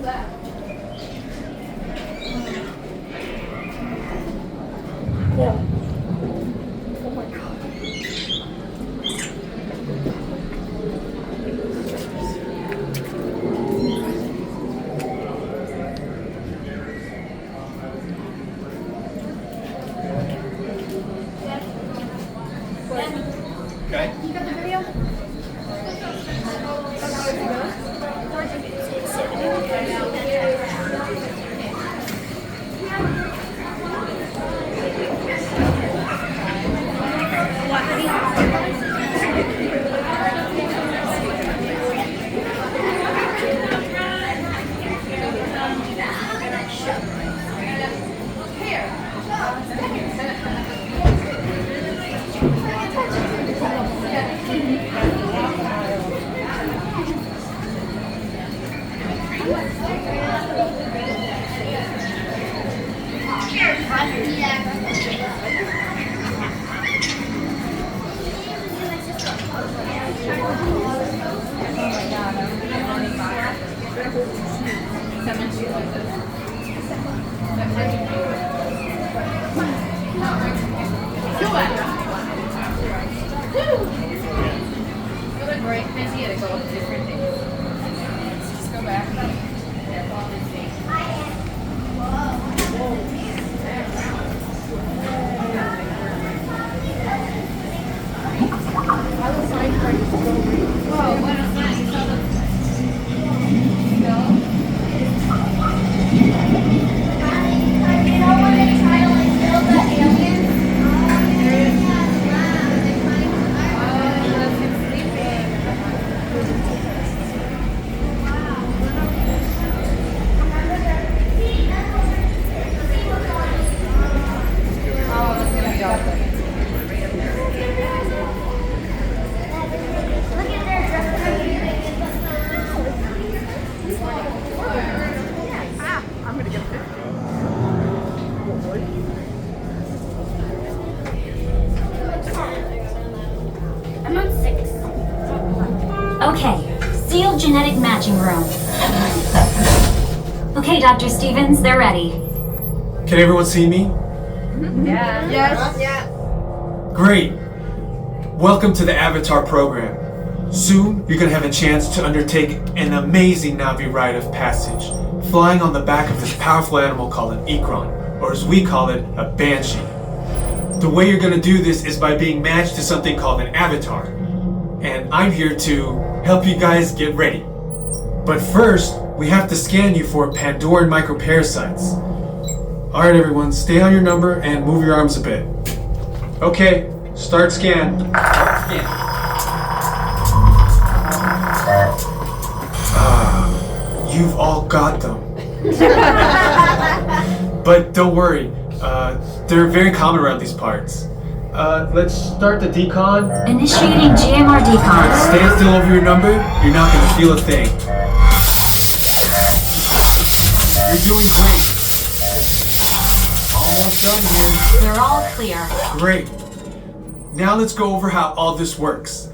Yeah. Oh my god. Okay. You got the video? Okay, sealed genetic matching room. Okay, Dr. Stevens, they're ready. Can everyone see me? Yeah. Yes. Yeah. Great. Welcome to the Avatar program. Soon, you're going to have a chance to undertake an amazing Navi rite of passage, flying on the back of this powerful animal called an Ikron, or as we call it, a Banshee. The way you're going to do this is by being matched to something called an avatar. And I'm here to help you guys get ready. But first, we have to scan you for Pandoran microparasites. Alright everyone, stay on your number and move your arms a bit. Okay, start scan. You've all got them. But don't worry, they're very common around these parts. Let's start the decon. Initiating GMR decon. Stand still over your number, you're not going to feel a thing. You're doing great. Almost done here. They're all clear. Great. Now let's go over how all this works.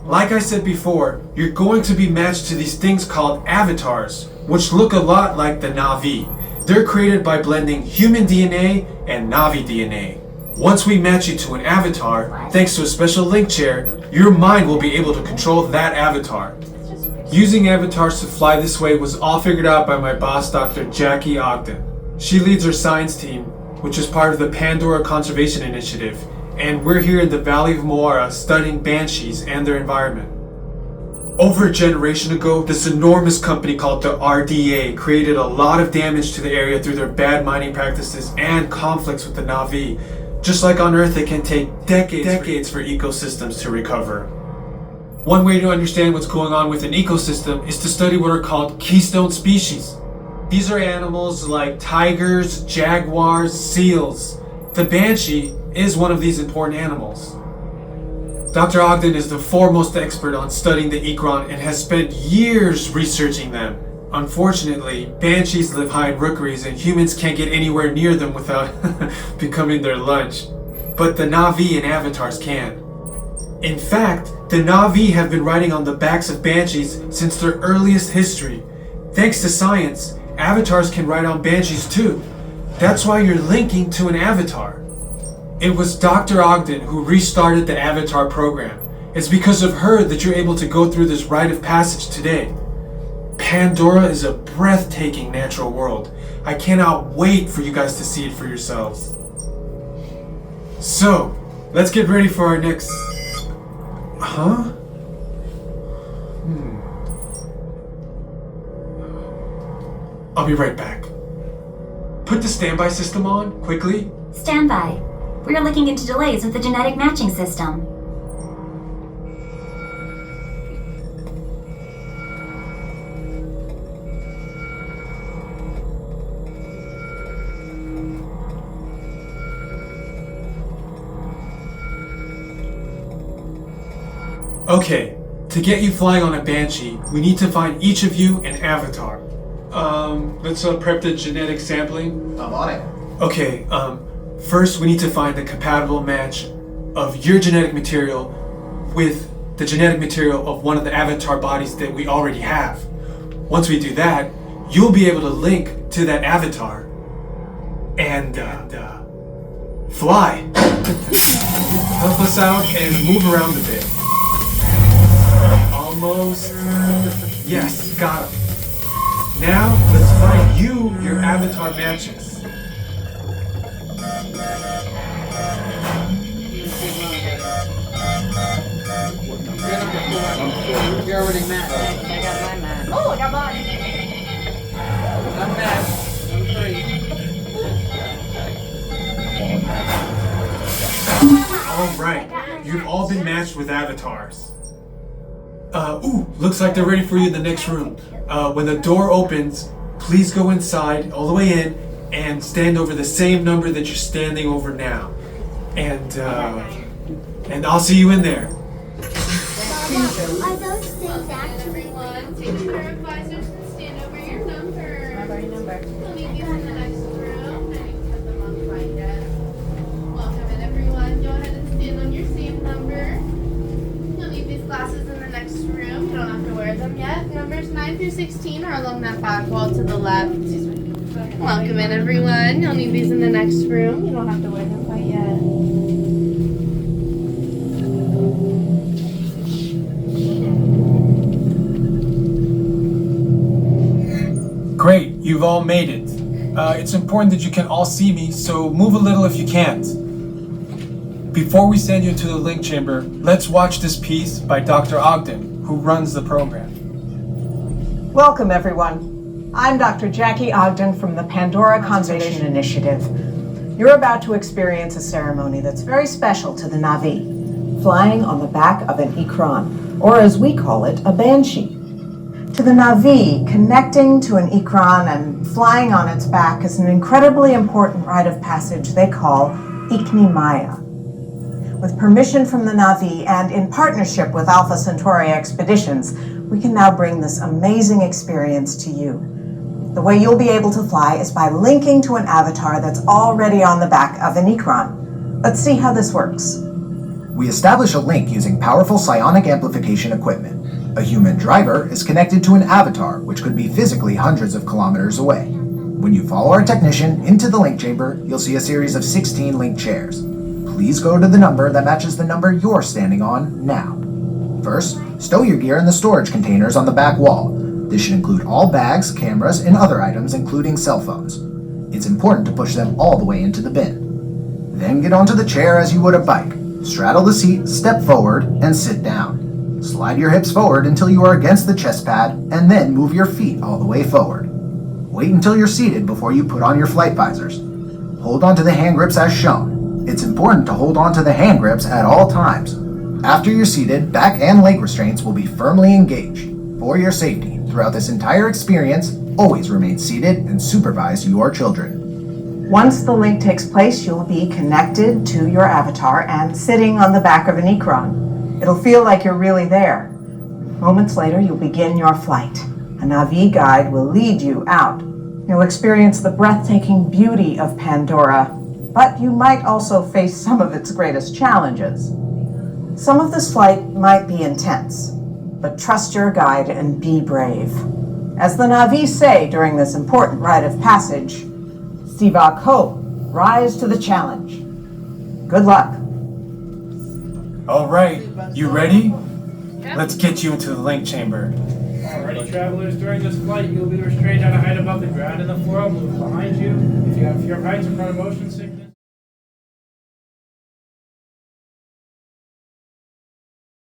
Like I said before, you're going to be matched to these things called avatars, which look a lot like the Navi. They're created by blending human DNA and Navi DNA. Once we match you to an avatar, thanks to a special link chair, your mind will be able to control that avatar. Using avatars to fly this way was all figured out by my boss, Dr. Jackie Ogden. She leads our science team, which is part of the Pandora Conservation Initiative, and we're here in the Valley of Moara studying banshees and their environment. Over a generation ago, this enormous company called the RDA created a lot of damage to the area through their bad mining practices and conflicts with the Navi. Just like on Earth, it can take decades for ecosystems to recover. One way to understand what's going on with an ecosystem is to study what are called keystone species. These are animals like tigers, jaguars, seals. The banshee is one of these important animals. Dr. Ogden is the foremost expert on studying the Ikron and has spent years researching them. Unfortunately, banshees live high in rookeries and humans can't get anywhere near them without becoming their lunch. But the Navi and avatars can. In fact, the Navi have been riding on the backs of banshees since their earliest history. Thanks to science, avatars can ride on banshees too. That's why you're linking to an avatar. It was Dr. Ogden who restarted the avatar program. It's because of her that you're able to go through this rite of passage today. Pandora is a breathtaking natural world. I cannot wait for you guys to see it for yourselves. So, let's get ready for our next... Huh? I'll be right back. Put the standby system on, quickly. Standby. We are looking into delays with the genetic matching system. Okay, to get you flying on a Banshee, we need to find each of you an avatar. Let's prep the genetic sampling. I'm on it. Okay, first we need to find the compatible match of your genetic material with the genetic material of one of the avatar bodies that we already have. Once we do that, you'll be able to link to that avatar and fly. Help us out and move around a bit. Almost. Yes, got him. Now, let's find you your avatar matches. You're already matched. I got my match. Oh, I got mine. I'm matched. I'm 3. Alright, you've all been matched with avatars. Looks like they're ready for you in the next room. When the door opens, please go inside, all the way in, and stand over the same number that you're standing over now. And I'll see you in there. Are those things actually? Everyone, take your advisors and stand over your number. My body number. We'll meet you in the next room. I didn't put them on fine yet. Welcome in, everyone. Go ahead and stand on your same number. You'll need these glasses in the next room. You don't have to wear them yet. Numbers 9 through 16 are along that back wall to the left. Welcome in, everyone. You'll need these in the next room. You don't have to wear them quite yet. Great, you've all made it. It's important that you can all see me, so move a little if you can't. Before we send you into the link chamber, let's watch this piece by Dr. Ogden, who runs the program. Welcome, everyone. I'm Dr. Jackie Ogden from the Pandora Conservation Initiative. You're about to experience a ceremony that's very special to the Na'vi, flying on the back of an Ikran, or as we call it, a Banshee. To the Na'vi, connecting to an Ikran and flying on its back is an incredibly important rite of passage they call Ikni Maya. With permission from the Na'vi and in partnership with Alpha Centauri Expeditions, we can now bring this amazing experience to you. The way you'll be able to fly is by linking to an avatar that's already on the back of an Ikran. Let's see how this works. We establish a link using powerful psionic amplification equipment. A human driver is connected to an avatar, which could be physically hundreds of kilometers away. When you follow our technician into the link chamber, you'll see a series of 16 link chairs. Please go to the number that matches the number you're standing on now. First, stow your gear in the storage containers on the back wall. This should include all bags, cameras, and other items, including cell phones. It's important to push them all the way into the bin. Then get onto the chair as you would a bike. Straddle the seat, step forward, and sit down. Slide your hips forward until you are against the chest pad, and then move your feet all the way forward. Wait until you're seated before you put on your flight visors. Hold on to the hand grips as shown. It's important to hold on to the hand grips at all times. After you're seated, back and leg restraints will be firmly engaged. For your safety, throughout this entire experience, always remain seated and supervise your children. Once the link takes place, you'll be connected to your avatar and sitting on the back of an Ikran. It'll feel like you're really there. Moments later, you'll begin your flight. A Na'vi guide will lead you out. You'll experience the breathtaking beauty of Pandora, but you might also face some of its greatest challenges. Some of this flight might be intense, but trust your guide and be brave. As the Na'vi say during this important rite of passage, Sivak Ho, rise to the challenge. Good luck. Alright, you ready? Let's get you into the link chamber. Alrighty, travelers, during this flight, you'll be restrained at a height above the ground and the floor will move behind you. If you have fear of heights or motion sickness...